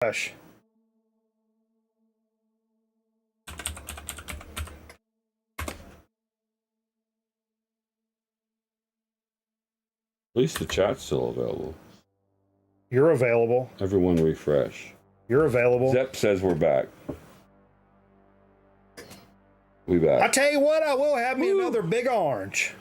Gosh. At least the chat's still available. You're available. Everyone refresh. You're available. Zep says we're back. We back. I tell you what, I will have me another big orange.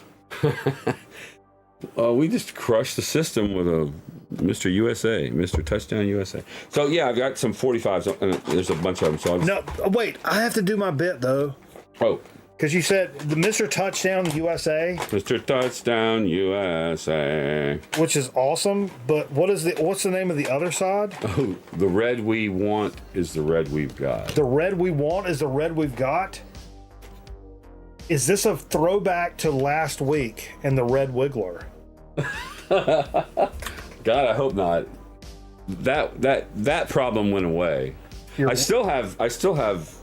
We just crushed the system with a Mr. USA, Mr. Touchdown USA. So yeah, I've got some 45s. And there's a bunch of them. So No, wait, I have to do my bit though. Oh, Because you said the Mr. Touchdown USA, Mr. Touchdown USA. which is awesome. But what's the name of the other side? Oh, the red we want is the red we've got. The red we want is the red we've got. Is this a throwback to last week and the Red Wiggler? God, I hope not. That problem went away. I still have,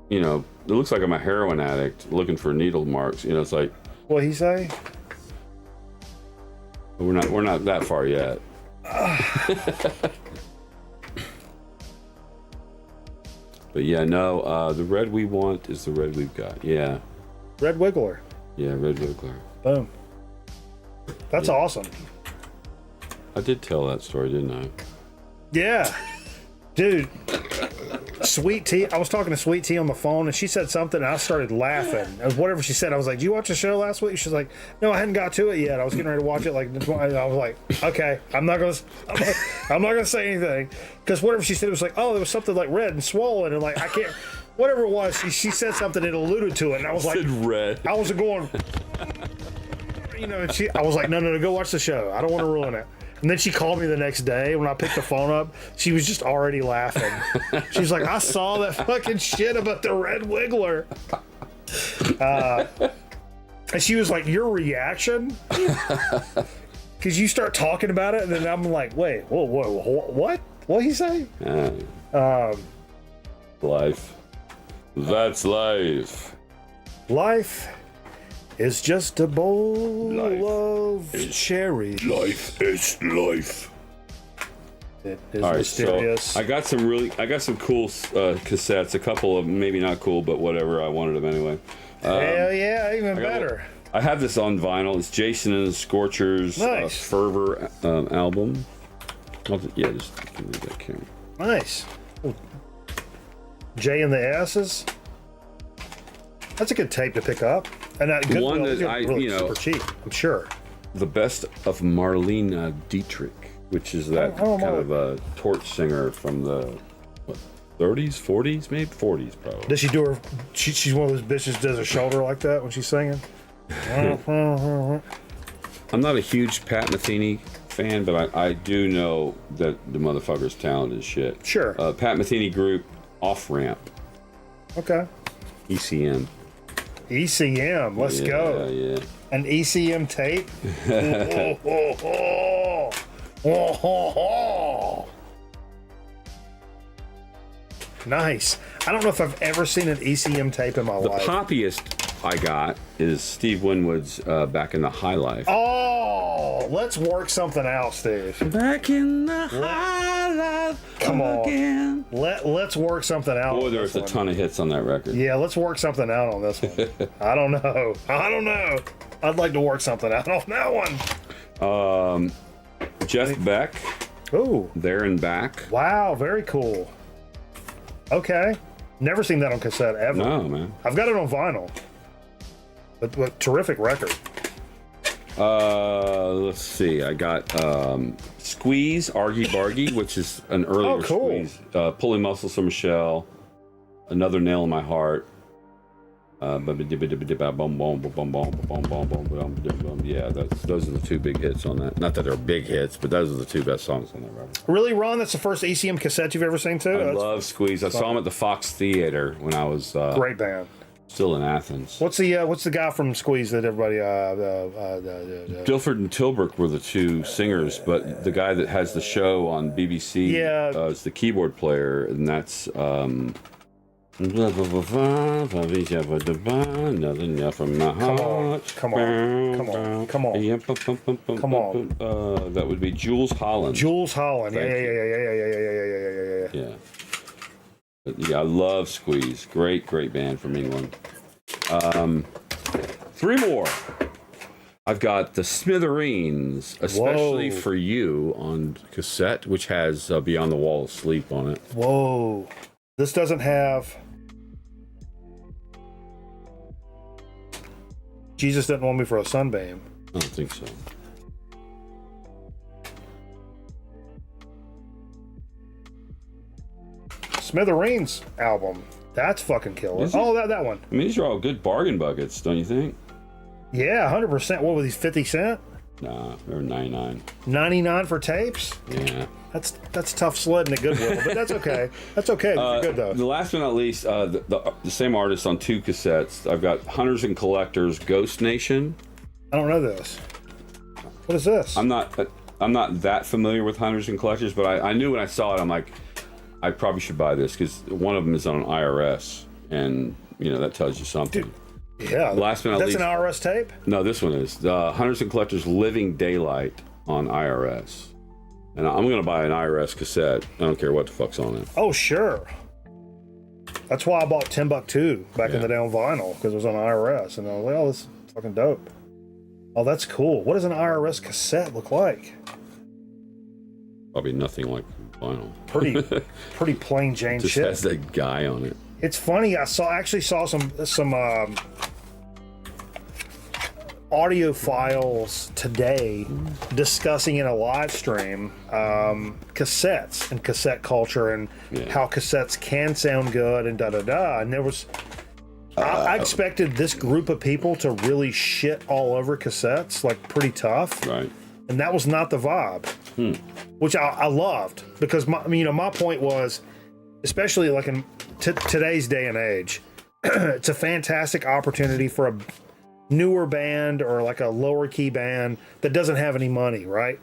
you know, it looks like I'm a heroin addict looking for needle marks. You know, it's like, What'd he say? we're not that far yet. But yeah, no, the red we want is the red we've got. Yeah. Red Wiggler. Yeah, red wiggler. Boom. That's awesome. I did tell that story, didn't I? Yeah. Dude. Sweet Tea. I was talking to Sweet Tea on the phone and she said something and I started laughing. Whatever she said, I was like, "Did you watch the show last week?" She's like, "No, I hadn't got to it yet. I was getting ready to watch it." Like, I was like, "Okay, I'm not gonna say anything," because whatever she said was like, "Oh, it was something like red and swollen," and like I can't. Whatever it was, she said something that alluded to it, and I was like, Said red. I was going, you know, and I was like, no, go watch the show. I don't want to ruin it. And then she called me the next day when I picked the phone up. She was just already laughing. She's like, "I saw that fucking shit about the Red Wiggler." And she was like, "Your reaction?" Because you start talking about it, and then I'm like, "Wait, whoa, what? What'd he say?" Life. That's life. Life is just a bowl of cherries. Life is life. It is All right, mysterious. so I got some cool cassettes. A couple of maybe not cool, but whatever. I wanted them anyway. Hell yeah, even better. I have this on vinyl. It's Jason and the Scorchers Nice. Fervor album. Just give me that camera. Nice. J and the S's. That's a good tape to pick up. And that good One that really super cheap, I'm sure. The best of Marlene Dietrich, which is that kind of a torch singer from the 30s, 40s, maybe 40s probably. Does she do her? She's one of those bitches that does her shoulder like that when she's singing. I'm not a huge Pat Metheny fan, but I do know that the motherfucker's talented as shit. Sure. Pat Metheny group, Off Ramp, Okay. ECM. ECM. Let's go. Yeah. An ECM tape. Nice. I don't know if I've ever seen an ECM tape in my The life. poppiest I got is Steve Winwood's Back in the High Life. Oh, let's work something out, Steve. Back in the High Life. Come on. Again. Let's work something out. Boy, on there's this a one. ton of hits on that record. Yeah, let's work something out on this one. I don't know. I'd like to work something out on that one. Jeff Beck, Ooh, There and Back. wow, very cool. Okay, never seen that on cassette ever. No, man. I've got it on vinyl. But terrific record. Let's see. I got Squeeze, Argy Bargy, which is an earlier cool. Squeeze. Pulling Muscles from Michelle, Another Nail in My Heart. Yeah, those are the two big hits on that. Not that they're big hits, but those are the two best songs on that record. Really, Ron? That's the first ECM cassette you've ever seen too? I That's love Squeeze. I saw him at the Fox Theater when I was great band. still in Athens. What's the guy from Squeeze that everybody? Dilford and Tilbrook were the two singers, but the guy that has the show on BBC Yeah. is the keyboard player, and that's Nothing else from my heart. Come on. Come on. That would be Jules Holland. Jules Holland. Thank you. Yeah. Yeah, I love Squeeze. Great band from England. 3 more. I've got the Smithereens, especially Whoa. for you on cassette, which has Beyond the Wall of Sleep on it. Whoa. This doesn't have Jesus Didn't Want Me for a Sunbeam. I don't think so. Smithereens album. That's fucking killer. Is it? Oh, that one. I mean, these are all good bargain buckets, don't you think? Yeah, 100%. What were these, 50 cent? Nah, they're 99. 99 for tapes? Yeah. That's tough sledding at Goodwill, but that's okay. That's okay. They're good though. The last but not least, the same artist on 2 cassettes. I've got Hunters and Collectors, Ghost Nation. I don't know this. What is this? I'm not that familiar with Hunters and Collectors, but I knew when I saw it, I'm like, I probably should buy this because one of them is on an IRS, and that tells you something. Dude, yeah. Last but not That's least, an IRS tape? No, this one is Hunters and Collectors, Living Daylight on IRS. And I'm going to buy an IRS cassette. I don't care what the fuck's on it. Oh, sure. That's why I bought Timbuktu back in the day on vinyl, because it was on IRS. And I was like, oh, this is fucking dope. Oh, that's cool. What does an IRS cassette look like? Probably nothing like vinyl. Pretty plain Jane Just shit. has that guy on it. It's funny. I actually saw some audio files today discussing in a live stream cassettes and cassette culture and how cassettes can sound good and and there was I expected this group of people to really shit all over cassettes, like pretty tough, Right. and that was not the vibe, which I loved, because my point was, especially like in today's day and age, it's a fantastic opportunity for a newer band or like a lower key band that doesn't have any money, right?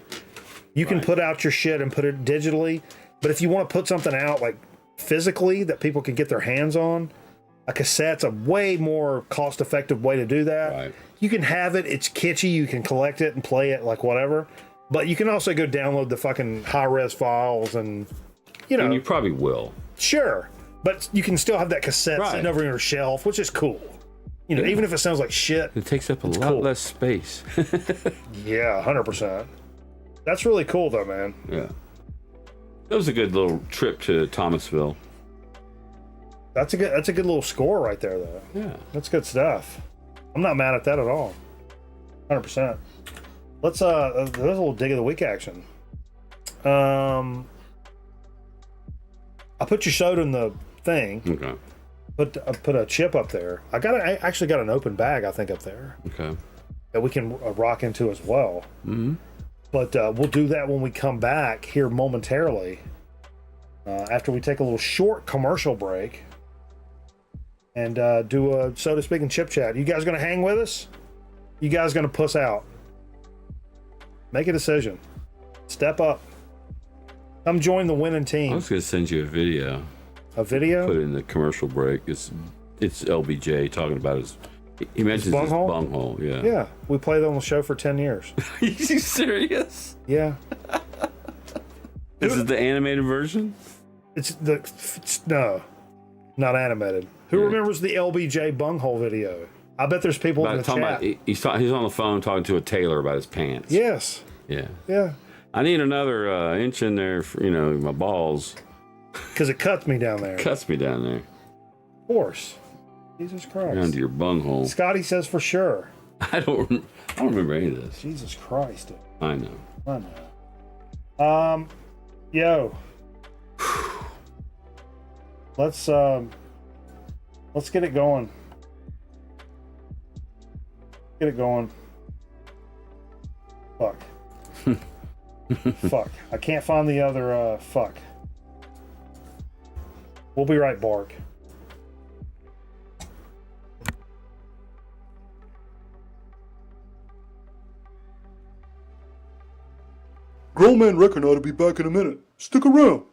You can put out your shit and put it digitally, but if you want to put something out like physically that people can get their hands on, a cassette's a way more cost-effective way to do that. Right. You can have it, it's kitschy, you can collect it and play it like whatever, but you can also go download the fucking high-res files and And you probably will. Sure, but you can still have that cassette sitting over your shelf, which is cool. Even if it sounds like shit. It takes up a lot less space. Yeah, 100%. That's really cool, though, man. Yeah. That was a good little trip to Thomasville. That's a good little score right there, though. Yeah. That's good stuff. I'm not mad at that at all. 100%. Let's there's a little dig of the week action. I put your soda in the thing. Okay. I put a chip up there. I actually got an open bag, I think, up there. Okay. That we can rock into as well. Mm-hmm. But we'll do that when we come back here momentarily. After we take a little short commercial break. And do a Soda Speak and Chip Chat. You guys gonna hang with us? You guys gonna puss out? Make a decision. Step up. Come join the winning I team. was going to send you a video. A video? Put it in the commercial break. It's LBJ talking about he mentions his bunghole. Yeah. Yeah. We played on the show for 10 years. Are you serious? Yeah. Is it the animated version? No, not animated. Who remembers the LBJ bunghole video? I bet there's people in the chat. He's on the phone talking to a tailor about his pants. Yes. Yeah. Yeah. I need another inch in there for, my balls. Because it cuts me down there. Cuts me down there. Of course. Jesus Christ. Down to your bunghole. Scotty says for sure. I don't remember any of this. Jesus Christ. Dude. I know. Yo. Let's get it going. Get it going. Fuck. Fuck. I can't find the other, fuck. We'll be right back. Grown Man Reckon ought to be back in a minute. Stick around.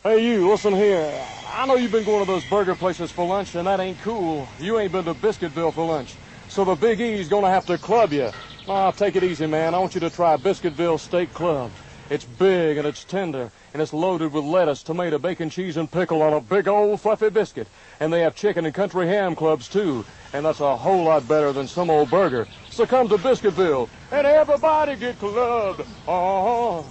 Hey, you, listen here. I know you've been going to those burger places for lunch, and that ain't cool. You ain't been to Biscuitville for lunch. So the Big E's gonna have to club you. Ah, take it easy, man. I want you to try Biscuitville Steak Club. It's big and it's tender, and it's loaded with lettuce, tomato, bacon, cheese, and pickle on a big old fluffy biscuit. And they have chicken and country ham clubs, too. And that's a whole lot better than some old burger. So come to Biscuitville, and everybody get clubbed. Uh-huh.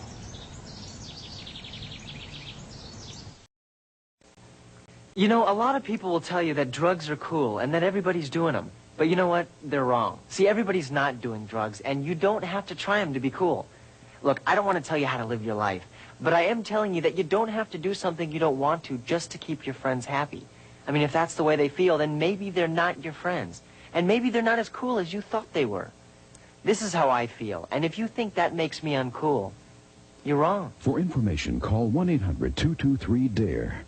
You know, a lot of people will tell you that drugs are cool and that everybody's doing them. But you know what? They're wrong. See, everybody's not doing drugs, and you don't have to try them to be cool. Look, I don't want to tell you how to live your life, but I am telling you that you don't have to do something you don't want to just to keep your friends happy. I mean, if that's the way they feel, then maybe they're not your friends, and maybe they're not as cool as you thought they were. This is how I feel, and if you think that makes me uncool, you're wrong. For information, call 1-800-223-DARE.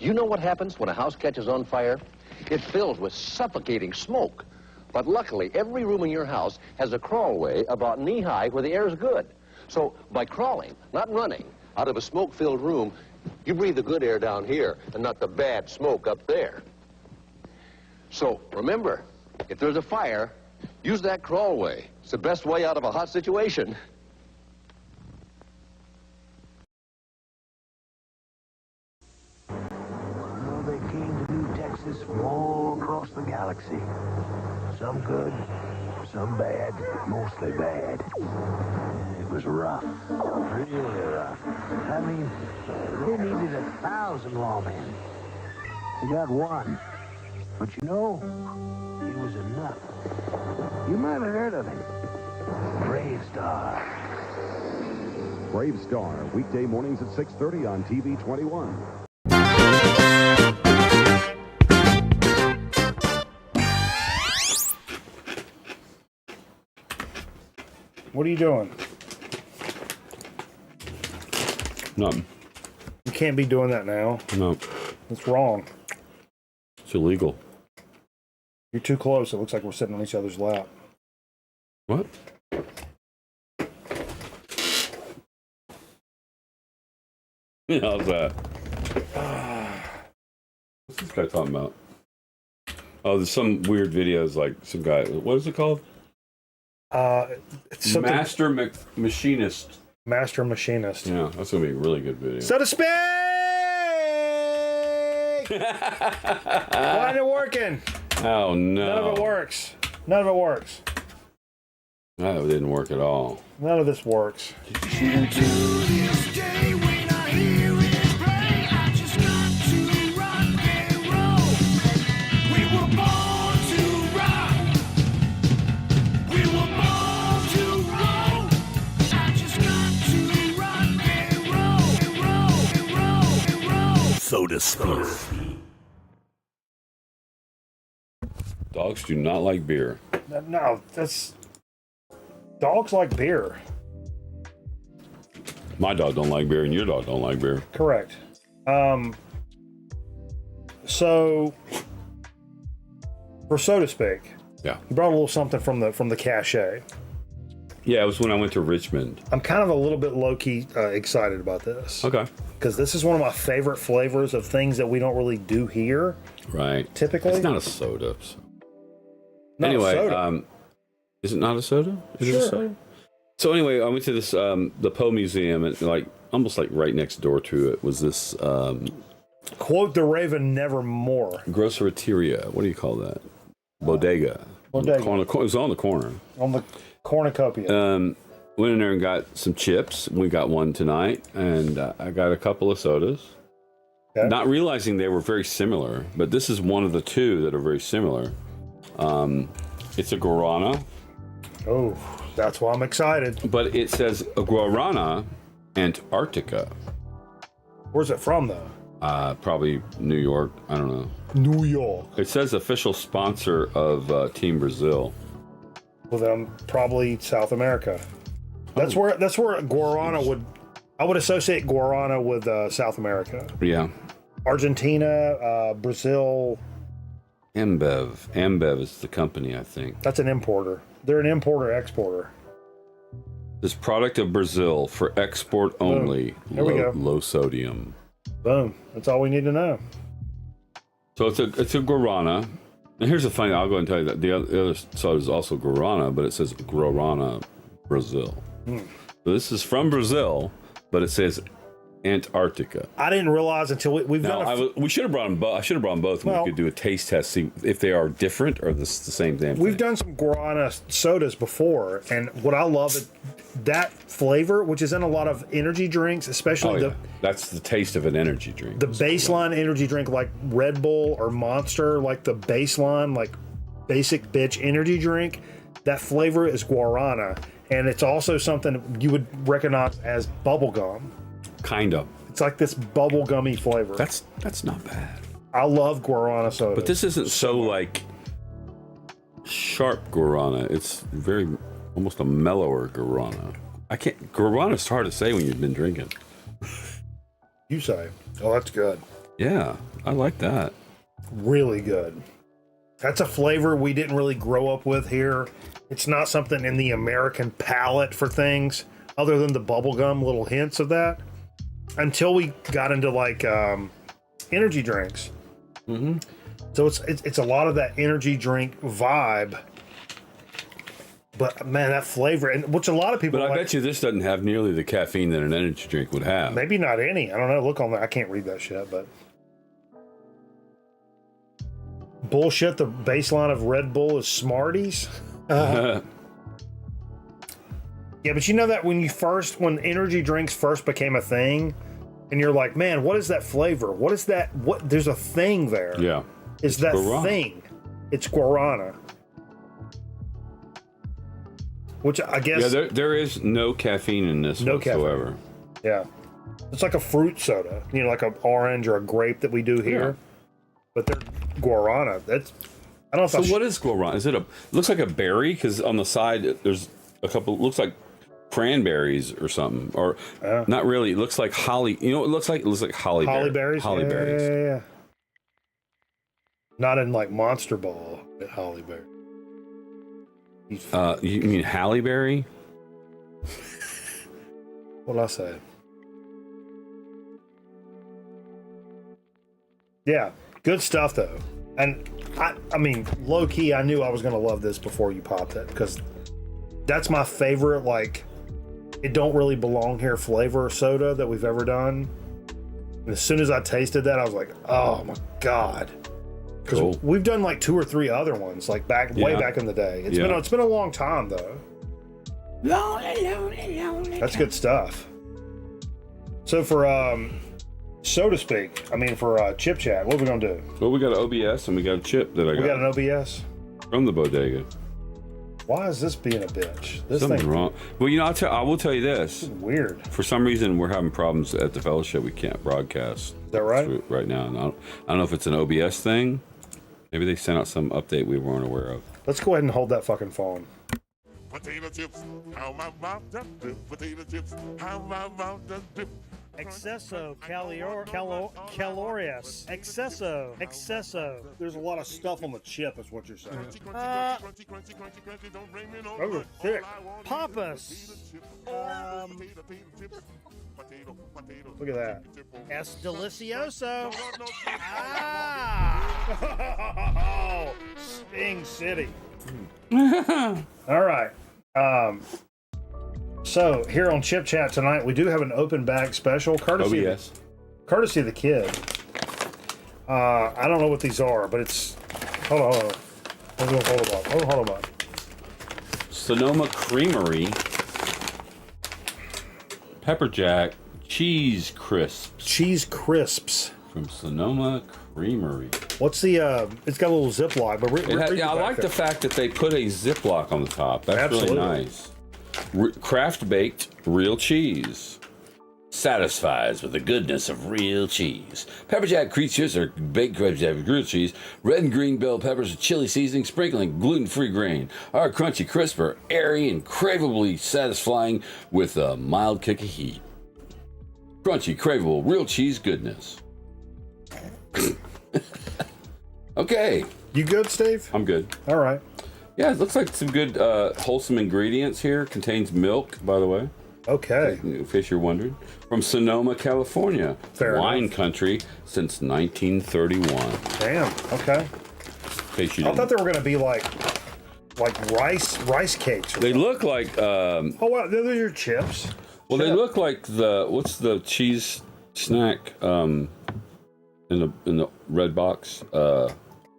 You know what happens when a house catches on fire? It fills with suffocating smoke. But luckily, every room in your house has a crawlway about knee-high where the air is good. So by crawling, not running, out of a smoke-filled room, you breathe the good air down here and not the bad smoke up there. So remember, if there's a fire, use that crawlway. It's the best way out of a hot situation. They came to New Texas from all across the galaxy. Some good, some bad, mostly bad. It was rough, really rough. I mean, they needed 1,000 lawmen. They got one. But you know, it was enough. You might have heard of him. Brave Star. Brave Star, weekday mornings at 6:30 on TV 21. What are you doing? Nothing. You can't be doing that now. No. It's wrong. It's illegal. You're too close. It looks like we're sitting on each other's lap. What? How's that? What's this guy talking about? Oh, there's some weird videos, like some guy. What is it called? It's something- Machinist. Master Machinist. Yeah, that's gonna be a really good video. So to speak! Why isn't it working? Oh no! None of it works. None of it works. That didn't work at all. None of this works. So to speak. Dogs do not like beer. No, that's... Dogs like beer. My dog don't like beer, and your dog don't like beer. Correct. So, for so to speak, Yeah. you brought a little something from the cache. Yeah, it was when I went to Richmond. I'm kind of a little bit low-key excited about this. Okay. Because this is one of my favorite flavors of things that we don't really do here. Right. Typically. It's not a soda. So. Not Anyway, a soda. is it not a soda? Is it Sure. a soda? So anyway, I went to this the Poe Museum, and like almost like right next door to it was this Quote the Raven nevermore. grosseria. What do you call that? Bodega. Bodega. It was on the corner. On the cornucopia. Went in there and got some chips. We got one tonight, and I got a couple of sodas. Okay. Not realizing they were very similar, but this is one of the two that are very similar. It's a guarana, Oh, that's why I'm excited. but it says a guarana Antarctica. Where's it from, though? Probably New York. I don't know. New York. It says official sponsor of Team Brazil. Well, then probably South America. That's where guarana would. I would associate guarana with South America. Yeah. Argentina, Brazil. Ambev is the company, I think. That's an importer. They're an importer exporter. This product of Brazil for export only. Here we go. Low sodium. Boom. That's all we need to know. So it's a guarana. And here's the funny. I'll go and tell you that the other soda is also guarana, but it says guarana Brazil. So this is from Brazil, but it says Antarctica. I didn't realize until we've Now, done. we should have brought them both. I should have brought them both, and Well- we could do a taste test, see if they are different or the same damn thing. We've done some guarana sodas before, and what I love is that flavor, which is in a lot of energy drinks, especially Oh, yeah. That's the taste of an energy drink. the baseline energy drink like Red Bull or Monster, like the baseline, like basic bitch energy drink. That flavor is guarana, and it's also something you would recognize as bubble gum. Kind of. It's like this bubble gummy flavor. That's not bad. I love guarana soda. But this isn't so like sharp guarana. It's very almost a mellower guarana. Guarana's hard to say when you've been drinking. You say. Oh, that's good. Yeah, I like that. Really good. That's a flavor we didn't really grow up with here. It's not something in the American palate for things other than the bubblegum little hints of that until we got into like energy drinks. So it's a lot of that energy drink vibe. But man, that flavor, and which a lot of people But I like, bet you this doesn't have nearly the caffeine that an energy drink would have. maybe not any. I don't know. Look on that. I can't read that shit, but bullshit. The baseline of Red Bull is Smarties. Yeah, but you know that when energy drinks first became a thing, and you're like, man, what is that flavor? What is that? What? There's a thing there. Yeah. Is that guarana. thing? It's guarana. Which I guess. Yeah, there is no caffeine in this No whatsoever. Yeah. It's like a fruit soda, like an orange or a grape that we do here. Yeah. But they're guarana. That's, I don't know if So what is guarana? Is it looks like a berry? Because on the side there's a couple. Looks like cranberries or something, or not really. It looks like holly. You know, what it looks like holly hollyberries. Hollyberries. Yeah. Not in like Monster Ball, but hollyberry. You mean Halle Berry? What'd I say? Yeah, good stuff though. And I mean, low key, I knew I was gonna love this before you popped it because that's my favorite. Like, it don't really belong here flavor soda that we've ever done. And as soon as I tasted that, I was like, oh my god. Because Cool. we've done like 2 or 3 other ones, like way back in the day. It's been a long time though. Lonely. That's good stuff. So for so to speak, I mean for Chip Chat, what are we gonna do? Well, we got an OBS and we got a chip that I We got an OBS. from the bodega. Why is this being a bitch? This Something's thing wrong. Well, I will tell you this. is weird. For some reason, we're having problems at the fellowship. We can't broadcast. Is that right? Right now. And I don't know if it's an OBS thing. Maybe they sent out some update we weren't aware of. Let's go ahead and hold that fucking phone. Potato chips, how my mouth does do. Potato chips, how my mouth does do. Excesso calorious. Excesso. There's a lot of stuff on the chip, is what you're saying. Crunchy, crunchy, don't bring me no Those are blood. thick. All I want is Papas. potato chips. Potato. Look at that. Es delicioso. Oh, Sting City. All right. So here on Chip Chat tonight, we do have an open bag special, courtesy OBS. of the kid. I don't know what these are, but it's. Hold on. Hold on. Sonoma Creamery. Pepper Jack Cheese Crisps Cheese crisps. from Sonoma Creamery. What's the? It's got a little Ziploc, but I like the fact that they put a Ziploc on the top. That's Absolutely. really nice. Craft baked real cheese. Satisfies with the goodness of real cheese. Pepper Jack creatures are baked crabs with grilled cheese, red and green bell peppers with chili seasoning, sprinkling gluten-free grain. Our crunchy crisp are airy and craveably satisfying with a mild kick of heat. Crunchy, craveable, real cheese goodness. Okay. You good, Steve? I'm good. All right. Yeah, it looks like some good wholesome ingredients here. Contains milk, by the way. Okay. In case you're wondering. From Sonoma, California. Fair Wine enough. country since 1931. Damn. Okay. In case you I didn't. thought they were gonna be like rice cakes. Or They something. look like Oh wow, those are your chips. well, they look like what's the cheese snack in the red box?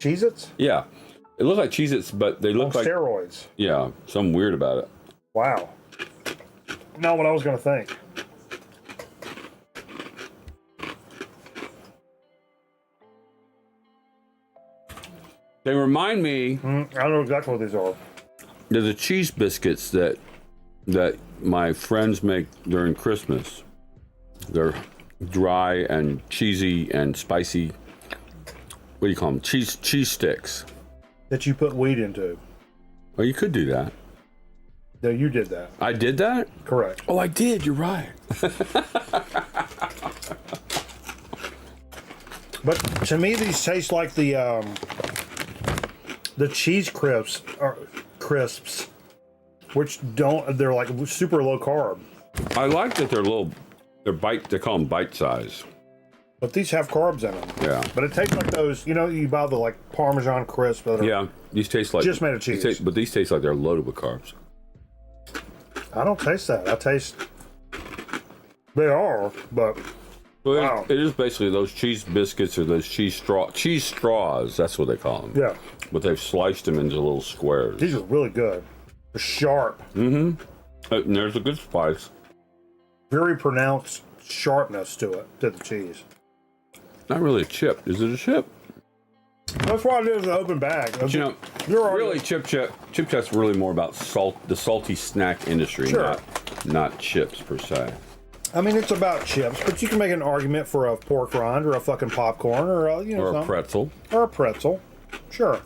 Cheez-Its? Yeah. It looked like Cheez-Its, but they look On like steroids. yeah, something weird about it. Wow. Not what I was gonna think. They remind me I don't know exactly what these are. they're the cheese biscuits that my friends make during Christmas. They're dry and cheesy and spicy. What do you call them? Cheese sticks. That you put wheat into. Oh, you could do that. No, you did that. I did that? Correct. Oh, I did. You're right. But to me, these taste like the cheese crisps, which don't. They're like super low carb. I like that they call them bite size. But these have carbs in them. Yeah. But it tastes like those. You know, you buy the like Parmesan crisp. That are Yeah, these taste like just made of cheese. but these taste like they're loaded with carbs. I don't taste that. I taste. They are, but So wow. it is basically those cheese biscuits or those cheese straws. That's what they call them. Yeah. But they've sliced them into little squares. These are really good. They're sharp. And there's a good spice. Very pronounced sharpness to it, to the cheese. Not really a chip. Is it a chip? That's why I did it as an open bag. But you know, You're right. really Chip Chat's really more about the salty snack industry, Sure. not chips per se. I mean, it's about chips, but you can make an argument for a pork rind or a fucking popcorn or a, you know, Or a something. pretzel. Or a pretzel. Sure.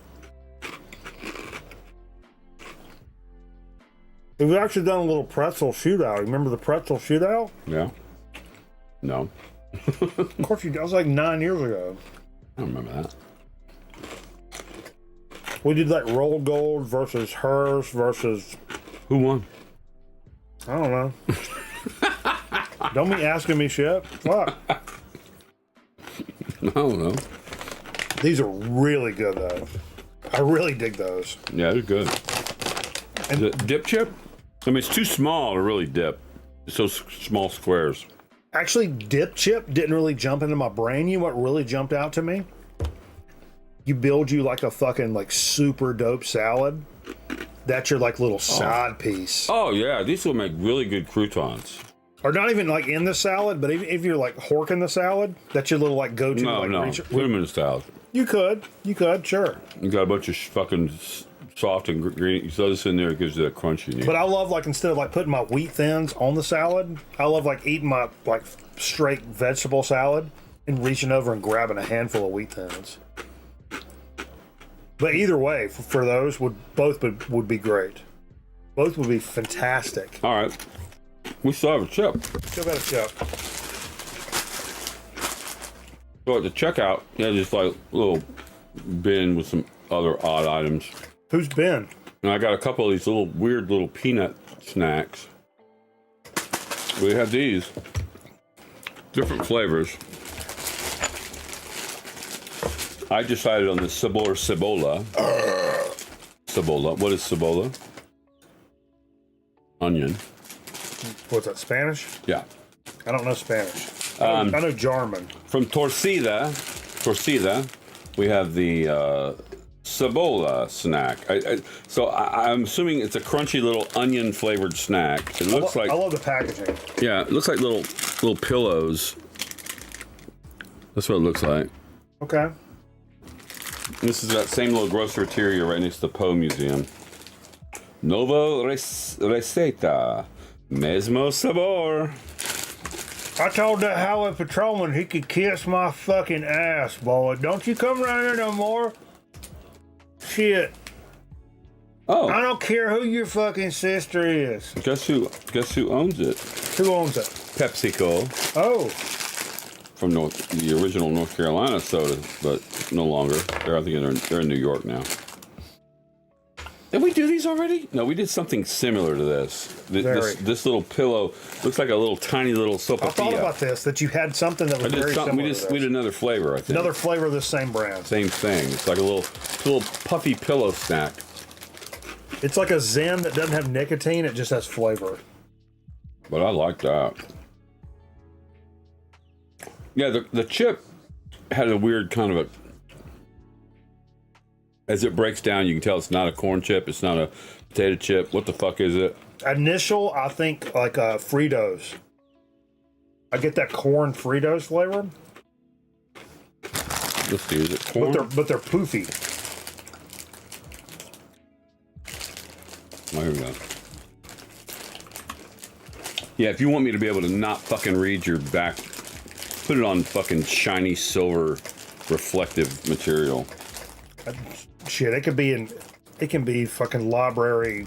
We've actually done a little pretzel shootout. Remember the pretzel shootout? Yeah. No, Of course you did. That was like 9 years ago. I don't remember that. We did like Roll Gold versus Hearst versus, Who won? I don't know. Don't be asking me shit. Fuck. I don't know. These are really good though. I really dig those. Yeah, they're good. And The dip chip? I mean, it's too small to really dip. It's those small squares. actually, dip chip didn't really jump into my brain. You know what really jumped out to me? You build you like a fucking like super dope salad. That's your like little side piece. Oh yeah, these will make really good croutons. Or not even like in the salad, but even if you're like horking the salad, that's your little like go-to. No, like, no, reach- put them in a salad. You could, sure. You got a bunch of fucking soft and green. You throw this in there, it gives you that crunch you need. But I love like instead of like putting my wheat thins on the salad, I love like eating my like straight vegetable salad and reaching over and grabbing a handful of wheat thins. But either way, for those would be great. Both would be fantastic. All right, we still have a chip. Still got a chip. So at the checkout, yeah, just like a little bin with some other odd items. Who's Ben? And I got a couple of these little weird little peanut snacks. We have these different flavors. I decided on the sabor cebola. Cebola. What is cebola? Onion. What's that, Spanish? Yeah. I don't know Spanish. I know German. From Torcida, we have the cebola snack. I'm assuming it's a crunchy little onion flavored snack. It looks like I love the packaging. yeah, it looks like little pillows. That's what it looks like. Okay. This is that same little groceria right next to the Poe Museum. Novo receta, mesmo sabor. I told that highway patrolman he could kiss my fucking ass, boy. Don't you come around here no more. Shit. Oh, I don't care who your fucking sister is. guess who owns it? Who owns it? PepsiCo. Oh, From the original North Carolina soda, but no longer. I think they're in New York now. Did we do these already? No, we did something similar to this. This little pillow looks like a little tiny little sopapilla. I thought about this, that you had something that was very similar we did another flavor, I think. Another flavor of the same brand. Same thing. It's like a little puffy pillow snack. It's like a Zen that doesn't have nicotine, it just has flavor. But I like that. Yeah, the chip had a weird kind of a... As it breaks down, you can tell it's not a corn chip. It's not a potato chip. What the fuck is it? Initial, I think, like Fritos. I get that corn Fritos flavor. Let's see, is it corn? But they're poofy. Oh, here we go. Yeah, if you want me to be able to not fucking read your back, put it on fucking shiny silver reflective material. Shit, it can be fucking library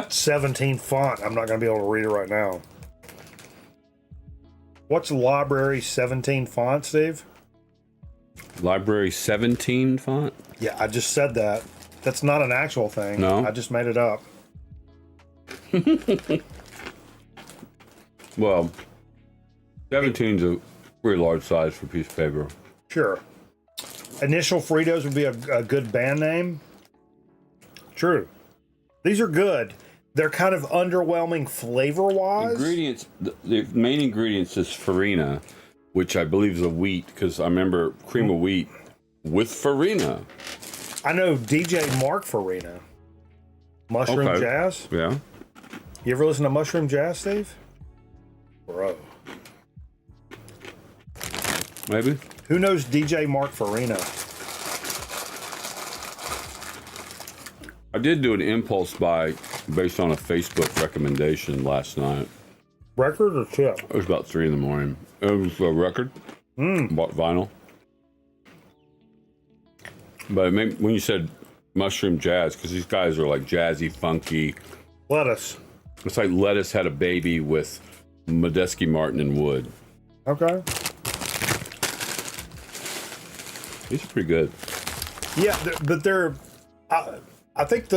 17 font. I'm not gonna be able to read it right now. What's library 17 font, Steve? Library 17 font? Yeah, I just said that. That's not an actual thing. No? I just made it up. Well, 17's a pretty large size for a piece of paper. Sure. Initial Fritos would be a good band name. True. These are good. They're kind of underwhelming flavor-wise. Ingredients, the main ingredients is farina, which I believe is a wheat, because I remember cream of wheat with farina. I know DJ Mark Farina. Mushroom Jazz? Yeah. You ever listen to Mushroom Jazz, Steve? Bro. Maybe. Who knows DJ Mark Farina? I did do an impulse buy based on a Facebook recommendation last night. Record or chip? It was about 3 a.m. It was a record. Bought vinyl. But it made, when you said mushroom jazz, because these guys are like jazzy, funky. Lettuce. It's like Lettuce had a baby with Medeski, Martin, and Wood. Okay. These are pretty good. Yeah, but they're... I think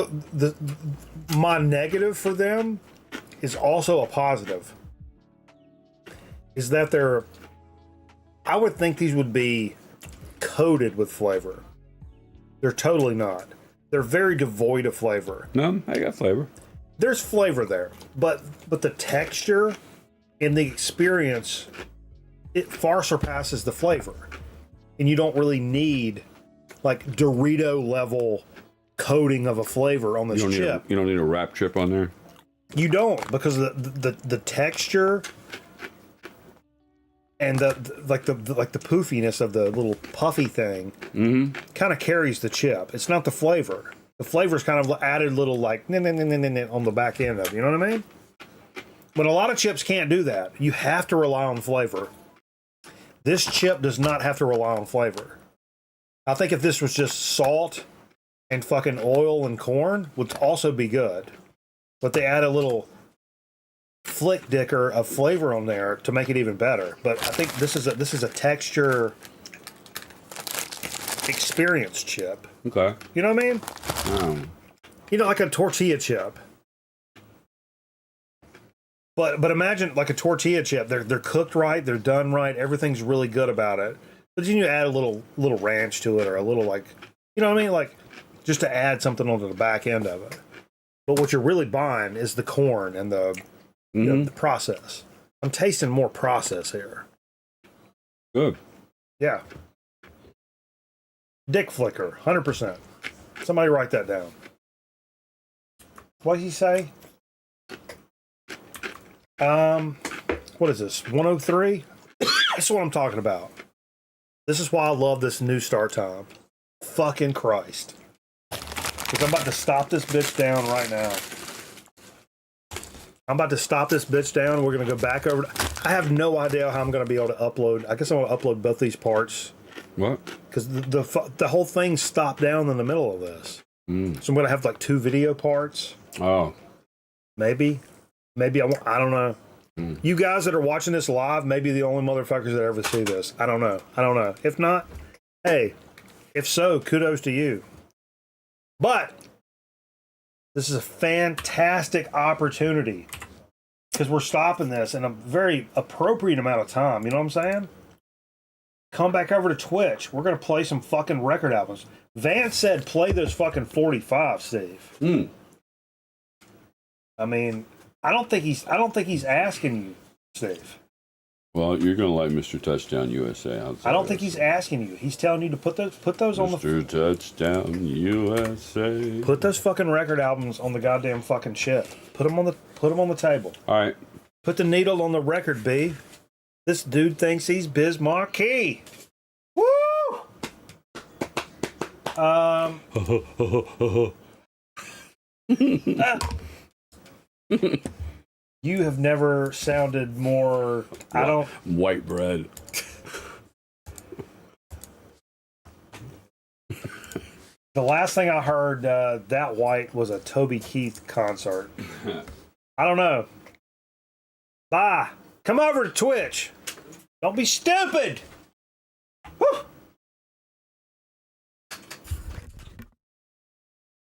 my negative for them is also a positive. Is that they're... I would think these would be coated with flavor. They're totally not. They're very devoid of flavor. No, I got flavor. There's flavor there, but the texture and the experience, it far surpasses the flavor. And you don't really need like Dorito level coating of a flavor on this chip. You don't need a wrap chip on there? You don't, because the texture and the poofiness of the little puffy thing kind of carries the chip. It's not the flavor. The flavor's kind of added little like on the back end of it. You know what I mean? But a lot of chips can't do that. You have to rely on flavor. This chip does not have to rely on flavor. I think if this was just salt and fucking oil and corn, would also be good. But they add a little flick dicker of flavor on there to make it even better. But I think this is a texture experience chip. Okay. You know what I mean? You know, like a tortilla chip. But imagine like a tortilla chip. They're cooked right. They're done right. Everything's really good about it. But then you add a little ranch to it, or a little like, you know what I mean? Like just to add something onto the back end of it. But what you're really buying is the corn and the process. I'm tasting more process here. Good. Yeah. Dick flicker, 100%. Somebody write that down. What did he say? What is this? 103? That's what I'm talking about. This is why I love this new start time. Fucking Christ. Because I'm about to stop this bitch down right now. I'm about to stop this bitch down. We're going to go back over. I have no idea how I'm going to be able to upload. I guess I'm going to upload both these parts. What? Because the whole thing stopped down in the middle of this. So I'm going to have like 2 video parts. Oh. Maybe I don't know. You guys that are watching this live may be the only motherfuckers that ever see this. I don't know. If not, hey, if so, kudos to you. But This is a fantastic opportunity because we're stopping this in a very appropriate amount of time. You know what I'm saying? Come back over to Twitch. We're going to play some fucking record albums. Vance said play those fucking 45, Steve. I mean, I don't think he's asking you, Steve. Well, you're gonna like Mr. Touchdown USA. I don't think he's asking you. He's telling you to put those on the Mr. Touchdown USA. Put those fucking record albums on the goddamn fucking ship. Put them on the table. All right. Put the needle on the record, B. This dude thinks he's Biz Marquee. Woo! You have never sounded more. I don't. White bread. The last thing I heard that white was a Toby Keith concert. I don't know. Bye. Come over to Twitch. Don't be stupid.